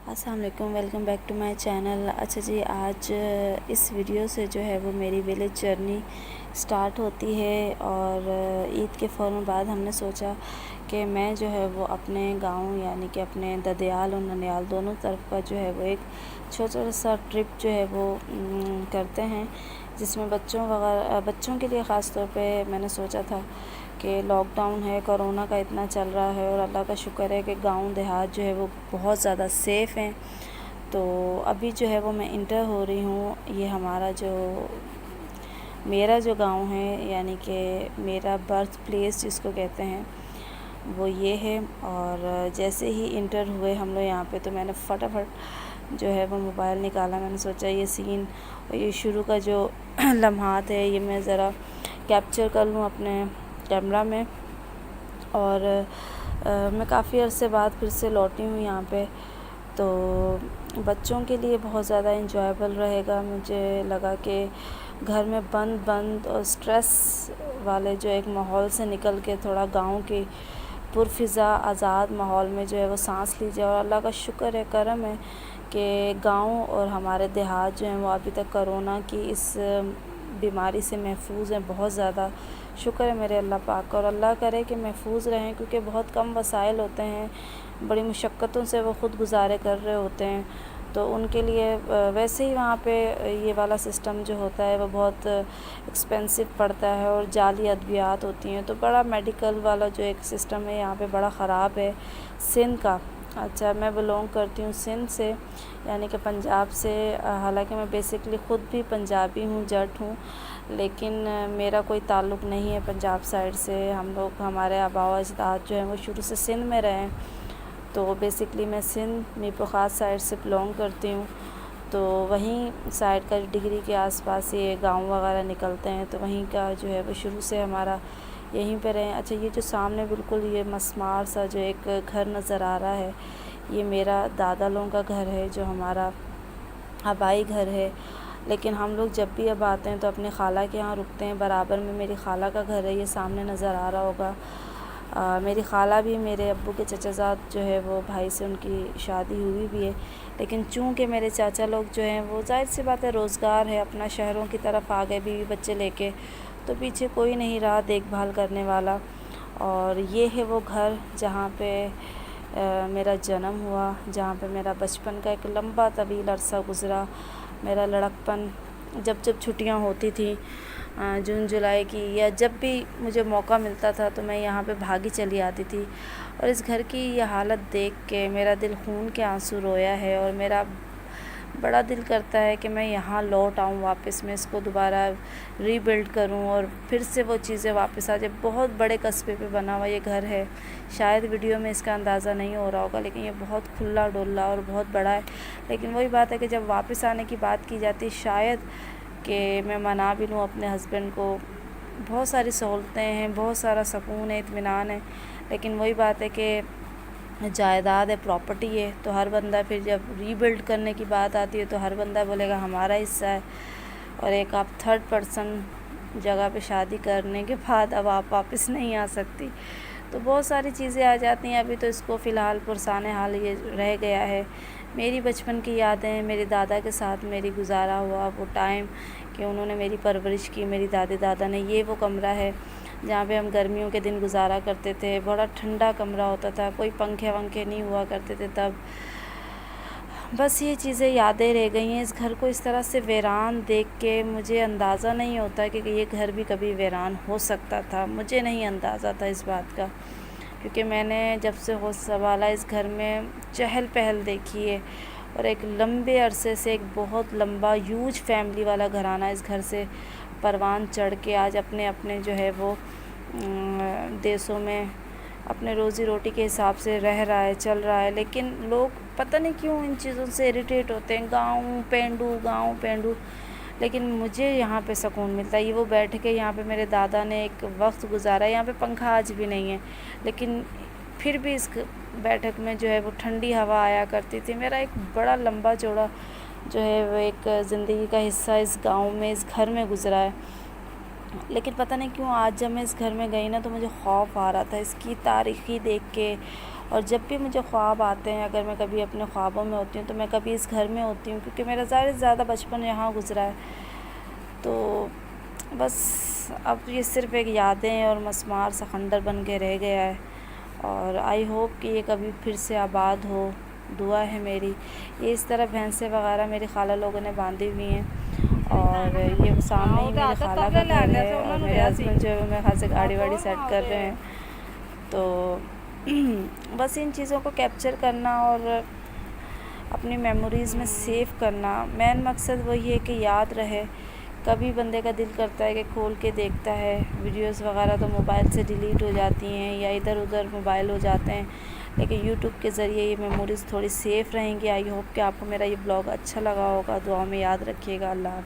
السلام علیکم، welcome back to my channel. اچھا جی، آج اس ویڈیو سے جو ہے وہ میری ویلیج جرنی سٹارٹ ہوتی ہے، اور عید کے فوراً بعد ہم نے سوچا کہ میں جو ہے وہ اپنے گاؤں یعنی کہ اپنے ددیال اور ننیال دونوں طرف کا جو ہے وہ ایک چھوٹا سا ٹرپ جو ہے وہ کرتے ہیں، جس میں بچوں کے لیے خاص طور پہ میں نے سوچا تھا کہ لاک ڈاؤن ہے، کرونا کا اتنا چل رہا ہے، اور اللہ کا شکر ہے کہ گاؤں دیہات جو ہے وہ بہت زیادہ سیف ہیں۔ تو ابھی جو ہے وہ میں انٹر ہو رہی ہوں، یہ میرا جو گاؤں ہے، یعنی کہ میرا برتھ پلیس جس کو کہتے ہیں وہ یہ ہے۔ اور جیسے ہی انٹر ہوئے ہم لوگ یہاں پہ، تو میں نے فٹافٹ جو ہے وہ موبائل نکالا۔ میں نے سوچا یہ سین اور یہ شروع کا جو لمحات ہے یہ میں ذرا کیپچر کر لوں اپنے کیمرہ میں۔ اور میں کافی عرصے بعد پھر سے لوٹی ہوں یہاں پہ، تو بچوں کے لیے بہت زیادہ انجوائیبل رہے گا۔ مجھے لگا کہ گھر میں بند اور سٹریس والے جو ایک ماحول سے نکل کے تھوڑا گاؤں کی پرفضا آزاد ماحول میں جو ہے وہ سانس لیجیے۔ اور اللہ کا شکر ہے، کرم ہے کہ گاؤں اور ہمارے دیہات جو ہیں وہ ابھی تک کرونا کی اس بیماری سے محفوظ ہیں۔ بہت زیادہ شکر ہے میرے اللہ پاک کا، اور اللہ کرے کہ محفوظ رہیں، کیونکہ بہت کم وسائل ہوتے ہیں، بڑی مشقتوں سے وہ خود گزارے کر رہے ہوتے ہیں، تو ان کے لیے ویسے ہی وہاں پہ یہ والا سسٹم جو ہوتا ہے وہ بہت ایکسپینسو پڑتا ہے، اور جعلی ادویات ہوتی ہیں، تو بڑا میڈیکل والا جو ایک سسٹم ہے یہاں پہ بڑا خراب ہے سندھ کا۔ اچھا، میں بلونگ کرتی ہوں سندھ سے، یعنی کہ پنجاب سے۔ حالانکہ میں بیسکلی خود بھی پنجابی ہوں، جٹ ہوں، لیکن میرا کوئی تعلق نہیں ہے پنجاب سائڈ سے۔ ہمارے آباء و اجداد جو ہیں وہ شروع سے سندھ میں رہے ہیں، تو بیسکلی میں سندھ میرپورخاص سائڈ سے بلونگ کرتی ہوں، تو وہیں سائڈ کا ڈگری کے آس پاس یہ گاؤں وغیرہ نکلتے ہیں، تو وہیں کا جو ہے وہ شروع سے ہمارا یہیں پہ رہے ہیں۔ اچھا، یہ جو سامنے بالکل یہ مسمار سا جو ایک گھر نظر آ رہا ہے، یہ میرا دادا لوگوں کا گھر ہے، جو ہمارا آبائی گھر ہے، لیکن ہم لوگ جب بھی اب آتے ہیں تو اپنی خالہ کے یہاں رکتے ہیں۔ برابر میں میری خالہ کا گھر ہے، یہ سامنے نظر آ رہا ہوگا۔ میری خالہ بھی میرے ابو کے چچا زاد جو ہے وہ بھائی سے ان کی شادی ہوئی بھی ہے، لیکن چونکہ میرے چاچا لوگ جو ہیں وہ ظاہر سی بات ہے روزگار ہے، اپنا شہروں کی طرف آ گئے بیوی بچے لے کے، تو پیچھے کوئی نہیں رہا دیکھ بھال کرنے والا۔ اور یہ ہے وہ گھر جہاں پہ میرا جنم ہوا، جہاں پہ میرا بچپن کا ایک لمبا طویل عرصہ گزرا۔ میرا لڑکپن جب چھٹیاں ہوتی تھیں جون جولائی کی، یا جب بھی مجھے موقع ملتا تھا، تو میں یہاں پہ بھاگی چلی آتی تھی، اور اس گھر کی یہ حالت دیکھ کے میرا دل خون کے آنسو رویا ہے، اور میرا بڑا دل کرتا ہے کہ میں یہاں لوٹ آؤں واپس، میں اس کو دوبارہ ری بلڈ کروں، اور پھر سے وہ چیزیں واپس آ جائے۔ بہت بڑے قصبے پہ بنا ہوا یہ گھر ہے، شاید ویڈیو میں اس کا اندازہ نہیں ہو رہا ہوگا، لیکن یہ بہت کھلا ڈولا اور بہت بڑا ہے۔ لیکن وہی بات ہے کہ جب واپس آنے کی بات کی جاتی، شاید کہ میں منا بھی لوں اپنے ہسبینڈ کو، بہت ساری سہولتیں ہیں، بہت سارا سکون ہے، اطمینان ہے، لیکن وہی بات ہے کہ جائیداد ہے، پراپرٹی ہے، تو ہر بندہ پھر جب ری بلڈ کرنے کی بات آتی ہے تو ہر بندہ بولے گا ہمارا حصہ ہے، اور ایک آپ تھرڈ پرسن جگہ پہ شادی کرنے کے بعد اب آپ واپس نہیں آ سکتی، تو بہت ساری چیزیں آ جاتی ہیں۔ ابھی تو اس کو فی الحال پرسان حال یہ رہ گیا ہے۔ میری بچپن کی یادیں، میرے دادا کے ساتھ میری گزارا ہوا وہ ٹائم، کہ انہوں نے میری پرورش کی، میری دادی دادا نے۔ یہ وہ کمرہ ہے جہاں پہ ہم گرمیوں کے دن گزارا کرتے تھے، بڑا ٹھنڈا کمرہ ہوتا تھا، کوئی پنکھے ونکھے نہیں ہوا کرتے تھے تب۔ بس یہ چیزیں یادیں رہ گئی ہیں۔ اس گھر کو اس طرح سے ویران دیکھ کے مجھے اندازہ نہیں ہوتا کہ یہ گھر بھی کبھی ویران ہو سکتا تھا، مجھے نہیں اندازہ تھا اس بات کا، کیونکہ میں نے جب سے ہوش سنبھالا اس گھر میں چہل پہل دیکھی ہے، اور ایک لمبے عرصے سے ایک بہت لمبا ہیوج فیملی والا گھرانہ اس گھر سے پروان چڑھ کے آج اپنے اپنے جو ہے وہ دیسوں میں اپنے روزی روٹی کے حساب سے رہ رہا ہے، چل رہا ہے۔ لیکن لوگ پتہ نہیں کیوں ان چیزوں سے اریٹیٹ ہوتے ہیں، گاؤں پینڈو، لیکن مجھے یہاں پہ سکون ملتا ہے۔ یہ وہ بیٹھ کے یہاں پہ میرے دادا نے ایک وقت گزارا ہے، یہاں پہ پنکھا آج بھی نہیں ہے، لیکن پھر بھی اس بیٹھک میں جو ہے وہ ٹھنڈی ہوا آیا کرتی تھی۔ میرا ایک بڑا لمبا چوڑا جو ہے وہ ایک زندگی کا حصہ اس گاؤں میں، اس گھر میں گزرا ہے، لیکن پتہ نہیں کیوں آج جب میں اس گھر میں گئی نا تو مجھے خوف آ رہا تھا اس کی تاریخی دیکھ کے، اور جب بھی مجھے خواب آتے ہیں، اگر میں کبھی اپنے خوابوں میں ہوتی ہوں تو میں کبھی اس گھر میں ہوتی ہوں، کیونکہ میرا ظاہر سے زیادہ بچپن یہاں گزرا ہے، تو بس اب یہ صرف ایک یادیں اور مسمار سا خنڈر بن کے رہ گیا ہے، اور آئی ہوپ کہ یہ کبھی پھر سے آباد ہو، دعا ہے میری۔ یہ اس طرح بھینسیں وغیرہ میری خالہ لوگوں نے باندھی ہوئی ہیں، اور یہ سامنے ہی میری خالہ کا گھر ہے، اور میرے ہسبینڈ جو ہے میرے خیال سے گاڑی واڑی سیٹ کر رہے ہیں، تو بس ان چیزوں کو کیپچر کرنا اور اپنی میموریز میں سیو کرنا، مین مقصد وہی ہے کہ یاد رہے۔ کبھی بندے کا دل کرتا ہے کہ کھول کے دیکھتا ہے، ویڈیوز وغیرہ تو موبائل سے ڈیلیٹ ہو جاتی ہیں یا ادھر ادھر موبائل ہو جاتے ہیں، لیکن یوٹیوب کے ذریعے یہ میموریز تھوڑی سیف رہیں گی۔ آئی ہوپ کہ آپ کو میرا یہ بلاگ اچھا لگا ہوگا، دعاؤں میں یاد رکھیے گا۔ اللہ حافظ۔